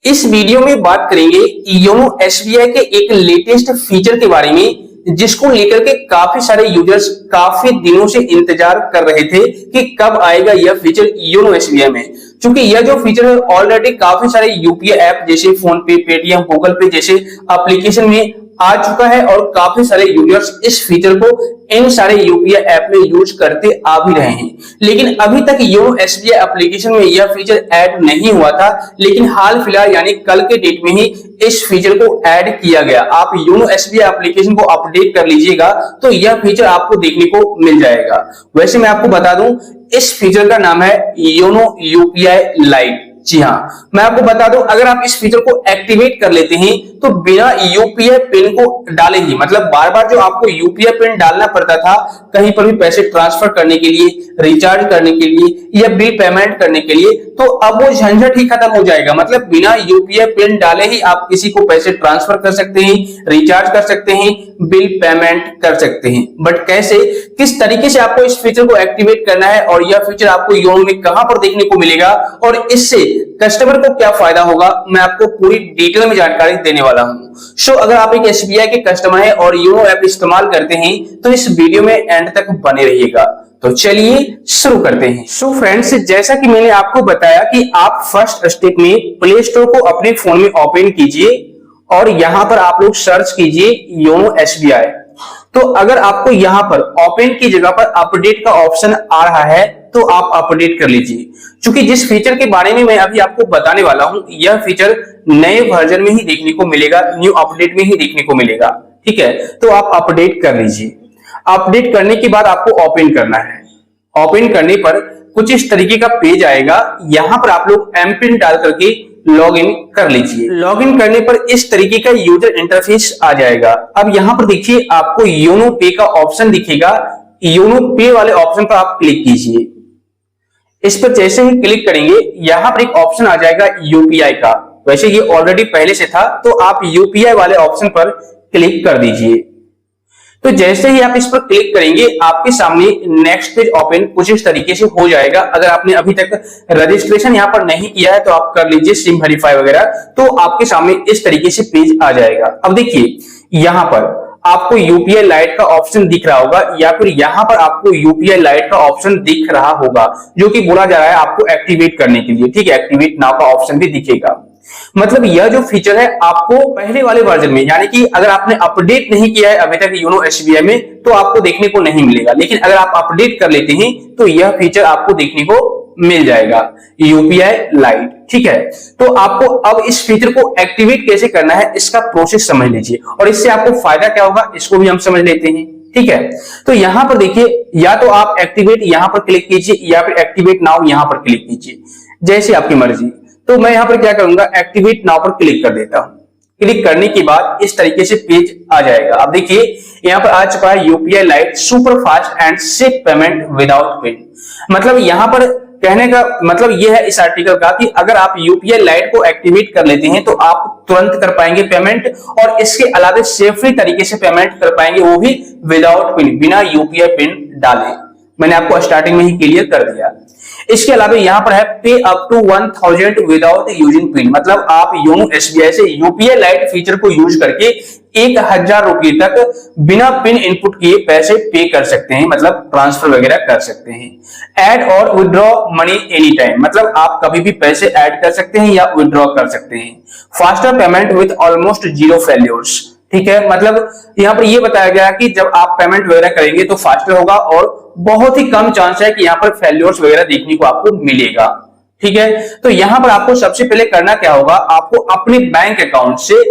इस वीडियो में बात करेंगे योनो एसबीआई के एक लेटेस्ट फीचर के बारे में जिसको लेकर के काफी सारे यूजर्स काफी दिनों से इंतजार कर रहे थे कि कब आएगा यह फीचर योनो एसबीआई में। क्योंकि यह जो फीचर है ऑलरेडी काफी सारे यूपीआई ऐप जैसे फोन पे, पेटीएम, गूगल पे जैसे एप्लीकेशन में आ चुका है और काफी सारे यूजर्स इस फीचर को इन सारे यूपीआई ऐप में यूज करते आ भी रहे हैं। लेकिन अभी तक योनो एसबीआई एप्लीकेशन में यह फीचर ऐड नहीं हुआ था, लेकिन हाल फिलहाल यानी कल के डेट में ही इस फीचर को ऐड किया गया। आप योनो एसबीआई एप्लीकेशन को अपडेट कर लीजिएगा तो यह फीचर आपको देखने को मिल जाएगा। वैसे मैं आपको बता दूं, इस फीचर का नाम है योनो यूपीआई लाइट। जी हाँ, मैं आपको बता दूं, अगर आप इस फीचर को एक्टिवेट कर लेते हैं तो बिना यूपीआई पिन को डाले ही, मतलब बार बार जो आपको यूपीआई पिन डालना पड़ता था कहीं पर भी पैसे ट्रांसफर करने के लिए, रिचार्ज करने के लिए या बिल पेमेंट करने के लिए, तो अब वो झंझट ही खत्म हो जाएगा। मतलब बिना यूपीआई पिन डाले ही आप किसी को पैसे ट्रांसफर कर सकते हैं, रिचार्ज कर सकते हैं, बिल पेमेंट कर सकते हैं। बट कैसे, किस तरीके से आपको इस फीचर को एक्टिवेट करना है और यह फीचर आपको योनो में कहां पर देखने को मिलेगा और इससे कस्टमर को क्या फायदा होगा, मैं आपको पूरी डिटेल में जानकारी देने वाला हूं। सो अगर आप एक एसबीआई के कस्टमर हैं और योनो ऐप इस्तेमाल करते हैं तो इस वीडियो में एंड तक बने रहिएगा। तो चलिए शुरू करते हैं। सो फ्रेंड्स, जैसा कि मैंने आपको बताया कि आप फर्स्ट स्टेप में प्ले स्टोर को अपने फोन में ओपन कीजिए और यहां पर आप लोग सर्च कीजिए योनो एसबीआई। तो अगर आपको यहां पर ओपन की जगह पर अपडेट का ऑप्शन आ रहा है तो आप अपडेट कर लीजिए। क्योंकि जिस फीचर के बारे में मैं अभी आपको बताने वाला हूं यह फीचर नए वर्जन में ही देखने को मिलेगा, न्यू अपडेट में ही देखने को मिलेगा। ठीक है, तो आप अपडेट कर लीजिए। अपडेट करने के बाद आपको ओपन करना है। ओपन करने पर कुछ इस तरीके का पेज आएगा। यहां पर आप लोग एम पिन डाल करके लॉग इन कर लीजिए। लॉग इन करने पर इस तरीके का यूजर इंटरफेस आ जाएगा। अब यहां पर देखिए आपको योनो पे का ऑप्शन दिखेगा। योनो पे वाले ऑप्शन पर आप क्लिक कीजिए। इस पर जैसे ही क्लिक करेंगे यहां पर एक ऑप्शन आ जाएगा यूपीआई का। वैसे ये ऑलरेडी पहले से था, तो आप यूपीआई वाले ऑप्शन पर क्लिक कर दीजिए। तो जैसे ही आप इस पर क्लिक करेंगे आपके सामने नेक्स्ट पेज ओपन कुछ इस तरीके से हो जाएगा। अगर आपने अभी तक रजिस्ट्रेशन यहां पर नहीं किया है तो आप कर लीजिए, सिम वेरीफाई वगैरह, तो आपके सामने इस तरीके से पेज आ जाएगा। अब देखिए यहां पर आपको यूपीआई लाइट का ऑप्शन दिख रहा होगा या फिर यहां पर आपको यूपीआई लाइट का ऑप्शन दिख रहा होगा जो कि बोला जा रहा है आपको एक्टिवेट करने के लिए। ठीक है, एक्टिवेट नाउ का ऑप्शन भी दिखेगा। मतलब यह जो फीचर है आपको पहले वाले वर्जन में, यानी कि अगर आपने अपडेट नहीं किया है अभी तक योनो एसबीआई में तो आपको देखने को नहीं मिलेगा। लेकिन अगर आप अपडेट कर लेते हैं तो यह फीचर आपको देखने को मिल जाएगा, यूपीआई लाइट। ठीक है, तो आपको अब इस फीचर को एक्टिवेट कैसे करना है इसका प्रोसेस समझ लीजिए और इससे आपको फायदा क्या होगा इसको भी हम समझ लेते हैं। ठीक है, तो यहां पर देखिए, या तो आप एक्टिवेट यहां पर क्लिक कीजिए या फिर एक्टिवेट नाउ यहां पर क्लिक कीजिए, जैसे आपकी मर्जी। तो मैं यहां पर क्या करूंगा, एक्टिवेट नाउ पर क्लिक कर देता हूं। क्लिक करने के बाद इस तरीके से पेज आ जाएगा। अब देखिए यहां पर आ चुका है UPI light super fast and safe payment without pin. मतलब यहां पर कहने का मतलब यह है इस आर्टिकल का कि अगर आप यूपीआई लाइट को एक्टिवेट कर लेते हैं तो आप तुरंत कर पाएंगे पेमेंट और इसके अलावा सेफली तरीके से पेमेंट कर पाएंगे, वो भी विदाउट पिन, बिना यूपीआई पिन डाले। मैंने आपको स्टार्टिंग में ही क्लियर कर दिया। इसके अलावा यहां पर है pay up to 1000 without using PIN. मतलब आप योनो एसबीआई से यूपीआई लाइट फीचर को यूज करके 1000 रुपए तक बिना पिन इनपुट किए पैसे पे कर सकते हैं, मतलब ट्रांसफर वगैरह कर सकते हैं। ऐड और विड्रॉ मनी एनी टाइम, मतलब आप कभी भी पैसे ऐड कर सकते हैं या विड्रॉ कर सकते हैं। Faster payment with almost zero failures. ठीक है, मतलब यहां पर यह बताया गया कि जब आप पेमेंट वगैरह करेंगे तो फास्टर होगा और बहुत ही कम चांस है कि यहां पर फेल्योर्स वगैरह देखने को आपको मिलेगा। ठीक है, तो यहां पर आपको सबसे पहले करना क्या होगा, आपको अपने बैंक अकाउंट से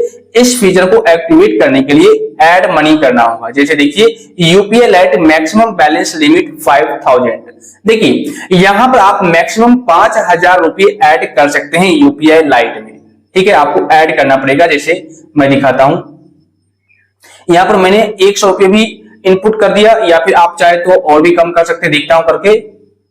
इस फीचर को एक्टिवेट करने के लिए ऐड मनी करना होगा। जैसे देखिए UPI light maximum balance limit 5000। देखिए यहां पर आप मैक्सिमम 5000 रुपए ऐड कर सकते हैं यूपीआई लाइट में। ठीक है, आपको ऐड करना पड़ेगा। जैसे मैं दिखाता हूं, यहां पर मैंने 100 रुपए भी इनपुट कर दिया या फिर आप चाहे तो और भी कम कर सकते हैं, देखता हूं करके।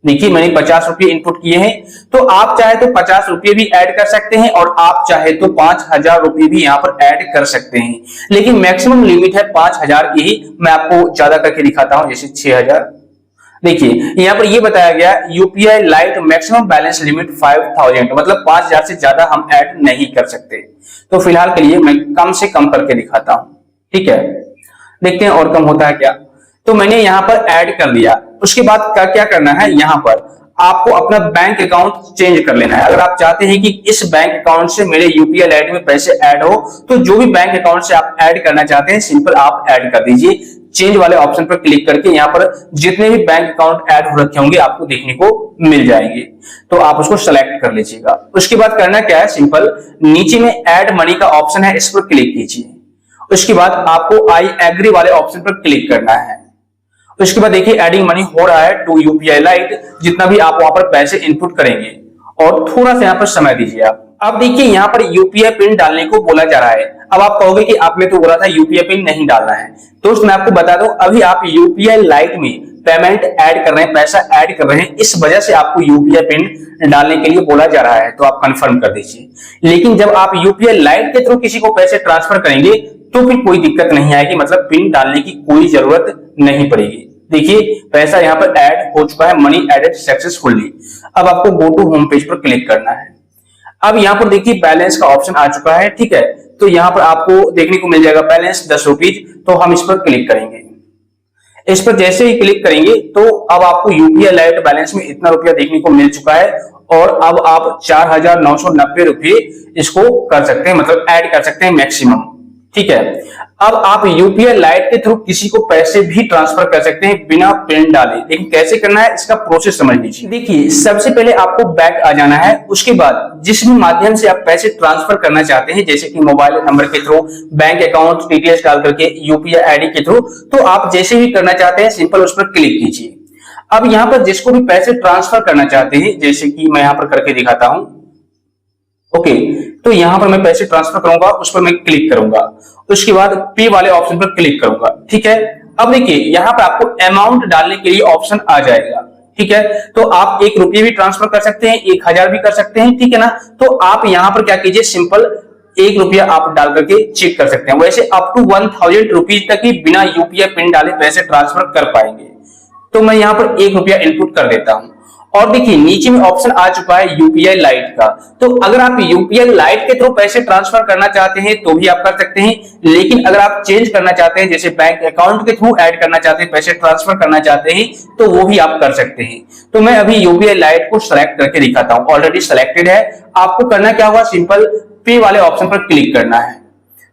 देखिए मैंने 50 रुपए इनपुट किए हैं, तो आप चाहे तो 50 रुपए भी ऐड कर सकते हैं और आप चाहे तो 5000 रुपए भी यहां पर ऐड कर सकते हैं। लेकिन मैक्सिमम लिमिट है 5000 की ही। मैं आपको ज्यादा करके दिखाता हूं, जैसे 6000। देखिए यहाँ पर ये बताया गया UPI light maximum balance limit 5000, मतलब 5000 से ज्यादा हम ऐड नहीं कर सकते। तो फिलहाल के लिए मैं कम से कम करके दिखाता हूं, ठीक है, देखते हैं और कम होता है क्या। तो मैंने यहाँ पर ऐड कर दिया। उसके बाद क्या करना है, यहाँ पर आपको अपना बैंक अकाउंट चेंज कर लेना है। अगर आप चाहते हैं कि इस बैंक अकाउंट से मेरे यूपीआई लाइट में पैसे ऐड हो, तो जो भी बैंक अकाउंट से आप ऐड करना चाहते हैं सिंपल आप ऐड कर दीजिए। चेंज वाले ऑप्शन पर क्लिक करके यहाँ पर जितने भी बैंक अकाउंट ऐड हो रखे होंगे आपको देखने को मिल जाएंगे, तो आप उसको सेलेक्ट कर लीजिएगा। उसके बाद करना क्या है, सिंपल नीचे में ऐड मनी का ऑप्शन है, इस पर क्लिक कीजिए। उसके बाद आपको आई एग्री वाले ऑप्शन पर क्लिक करना है। उसके बाद देखिए एडिंग मनी हो रहा है टू यूपीआई लाइट, जितना भी आप वहां पर पैसे इनपुट करेंगे, और थोड़ा सा यहाँ पर समय दीजिए आप। अब देखिए यहाँ पर यूपीआई पिन डालने को बोला जा रहा है। अब आप कहोगे कि आपने तो बोला था यूपीआई पिन नहीं डालना है। दोस्त मैं आपको बता दूं, अभी आप यूपीआई लाइट में पेमेंट ऐड कर रहे हैं, पैसा ऐड कर रहे हैं, इस वजह से आपको यूपीआई पिन डालने के लिए बोला जा रहा है, तो आप कंफर्म कर दीजिए। लेकिन जब आप यूपीआई लाइट के थ्रू किसी को पैसे ट्रांसफर करेंगे तो फिर कोई दिक्कत नहीं आएगी, मतलब पिन डालने की कोई जरूरत नहीं पड़ेगी। देखिए पैसा यहाँ पर ऐड हो चुका है, मनी एडेड सक्सेसफुली। अब आपको गो टू होम पेज पर क्लिक करना है। अब यहाँ पर देखिए बैलेंस का ऑप्शन आ चुका है, ठीक है, तो यहाँ पर आपको देखने को मिल जाएगा बैलेंस 10 रुपीज। तो हम इस पर क्लिक करेंगे। इस पर जैसे ही क्लिक करेंगे तो अब आपको यूपीआई लाइट बैलेंस में इतना रुपया देखने को मिल चुका है, और अब आप 4990 रुपये इसको कर सकते हैं, मतलब ऐड कर सकते हैं मैक्सिमम, ठीक है। अब आप यूपीआई लाइट के थ्रू किसी को पैसे भी ट्रांसफर कर सकते हैं बिना पिन डाले। लेकिन कैसे करना है इसका प्रोसेस समझ लीजिए। देखिए सबसे पहले आपको बैक आ जाना है। उसके बाद जिस भी माध्यम से आप पैसे ट्रांसफर करना चाहते हैं, जैसे कि मोबाइल नंबर के थ्रू, बैंक अकाउंट डिटेल्स डाल करके, यूपीआई आईडी के थ्रू, तो आप जैसे भी करना चाहते हैं सिंपल उस पर क्लिक कीजिए। अब यहाँ पर जिसको भी पैसे ट्रांसफर करना चाहते हैं, जैसे कि मैं यहाँ पर करके दिखाता हूं, ओके, तो यहां पर मैं पैसे ट्रांसफर करूंगा, उस पर मैं क्लिक करूंगा। उसके बाद पे वाले ऑप्शन पर क्लिक करूंगा, ठीक है। अब देखिए यहां पर आपको अमाउंट डालने के लिए ऑप्शन आ जाएगा, ठीक है। तो आप 1 रुपये भी ट्रांसफर कर सकते हैं, 1000 भी कर सकते हैं, ठीक है ना। तो आप यहां पर क्या कीजिए, सिंपल 1 रुपया आप डाल करके चेक कर सकते हैं। वैसे अप टू 1000 रुपीज तक ही बिना यूपीआई पिन डाले पैसे ट्रांसफर कर पाएंगे। तो मैं यहां पर 1 रुपया इनपुट कर देता हूं। और देखिए नीचे में ऑप्शन आ चुका है यूपीआई लाइट का। तो अगर आप यूपीआई लाइट के थ्रू पैसे ट्रांसफर करना चाहते हैं तो भी आप कर सकते हैं, लेकिन अगर आप चेंज करना चाहते हैं, जैसे बैंक अकाउंट के थ्रू ऐड करना चाहते हैं, पैसे ट्रांसफर करना चाहते हैं, तो वो भी आप कर सकते हैं। तो मैं अभी यूपीआई लाइट को सेलेक्ट करके दिखाता हूं, ऑलरेडी सेलेक्टेड है। आपको करना क्या होगा, सिंपल पे वाले ऑप्शन पर क्लिक करना है।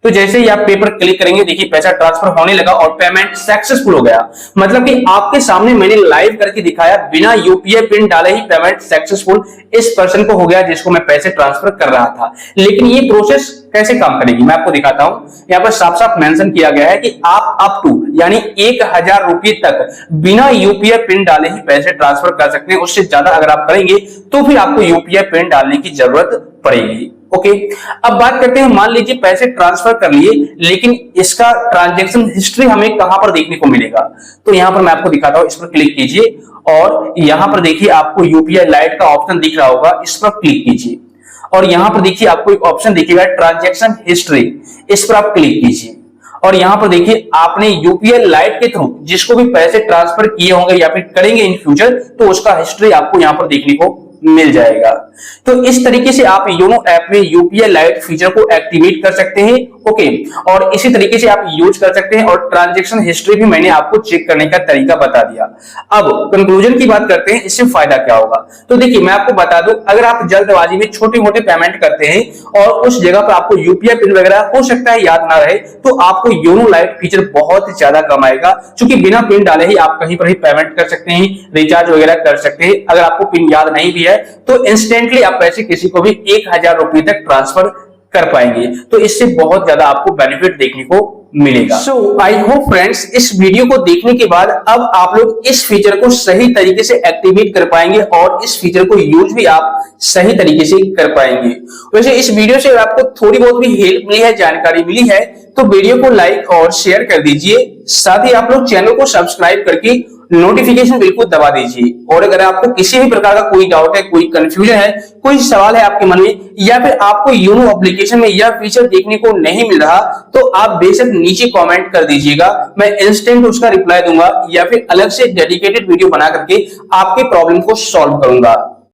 तो जैसे ही आप पे पर क्लिक करेंगे देखिए पैसा ट्रांसफर होने लगा और पेमेंट सक्सेसफुल हो गया। मतलब कि आपके सामने मैंने लाइव करके दिखाया, बिना यूपीआई पिन डाले ही पेमेंट सक्सेसफुल इस पर्सन को हो गया जिसको मैं पैसे ट्रांसफर कर रहा था। लेकिन ये प्रोसेस कैसे काम करेगी मैं आपको दिखाता हूं। यहाँ पर साफ साफ मेंशन किया गया है कि आप अप टू यानी 1000 रुपये तक बिना यूपीआई पिन डाले ही पैसे ट्रांसफर कर सकते हैं। उससे ज्यादा अगर आप करेंगे तो फिर आपको यूपीआई पिन डालने की जरूरत पड़ेगी। ओके, अब बात करते हैं, मान लीजिए पैसे ट्रांसफर कर लिए, लेकिन इसका ट्रांजैक्शन हिस्ट्री हमें कहां पर देखने को मिलेगा। तो यहां पर मैं आपको दिखाता हूं, इस पर क्लिक कीजिए और यहां पर देखिए आपको यूपीआई लाइट का ऑप्शन दिख रहा होगा, इस पर क्लिक कीजिए और यहां पर देखिए आपको एक ऑप्शन दिखेगा ट्रांजैक्शन हिस्ट्री, इस पर आप क्लिक कीजिए और यहां पर देखिए आपने यूपीआई लाइट के थ्रू जिसको भी पैसे ट्रांसफर किए होंगे या फिर करेंगे इन फ्यूचर, तो उसका हिस्ट्री आपको यहां पर देखने को मिल जाएगा। तो इस तरीके से आप योनो ऐप में यूपीआई लाइट फीचर को एक्टिवेट कर सकते हैं। ओके, और इसी तरीके से आप यूज कर सकते हैं और ट्रांजैक्शन हिस्ट्री भी मैंने आपको चेक करने का तरीका बता दिया। अब कंक्लूजन की बात करते हैं, इससे फायदा क्या होगा। तो देखिए मैं आपको बता दूं, अगर आप जल्दबाजी में छोटे मोटे पेमेंट करते हैं और उस जगह पर आपको यूपीआई पिन वगैरह हो सकता है याद ना रहे, तो आपको योनो लाइट फीचर बहुत ज्यादा कम आएगा, क्योंकि बिना पिन डाले ही आप कहीं पर ही पेमेंट कर सकते हैं, रिचार्ज वगैरह कर सकते हैं। अगर आपको पिन याद नहीं भी है तो इंस्टेंटली आप पैसे किसी को भी 1000 रुपए तक ट्रांसफर कर पाएंगे। तो इससे बहुत ज्यादा आपको बेनिफिट देखने को मिलेगा। सो आई होप फ्रेंड्स, इस वीडियो को देखने के बाद अब आप लोग इस फीचर को सही तरीके से एक्टिवेट कर पाएंगे और इस फीचर को यूज भी आप सही तरीके से कर पाएंगे। वैसे इस वीडियो से आपको थोड़ी बहुत भी हेल्प मिली है, जानकारी मिली है, तो वीडियो को लाइक और शेयर कर दीजिए। साथ ही आप लोग चैनल को सब्सक्राइब करके नोटिफिकेशन बिल्कुल दबा दीजिए। और अगर आपको किसी भी प्रकार का कोई डाउट है, कोई कंफ्यूजन है, कोई सवाल है आपके मन में, या फिर आपको योनो एप्लीकेशन में यह फीचर देखने को नहीं मिल रहा, तो आप बेशक नीचे कमेंट कर दीजिएगा, मैं इंस्टेंट उसका रिप्लाई दूंगा या फिर अलग से डेडिकेटेड वीडियो बना करके आपके प्रॉब्लम को सॉल्व करूंगा।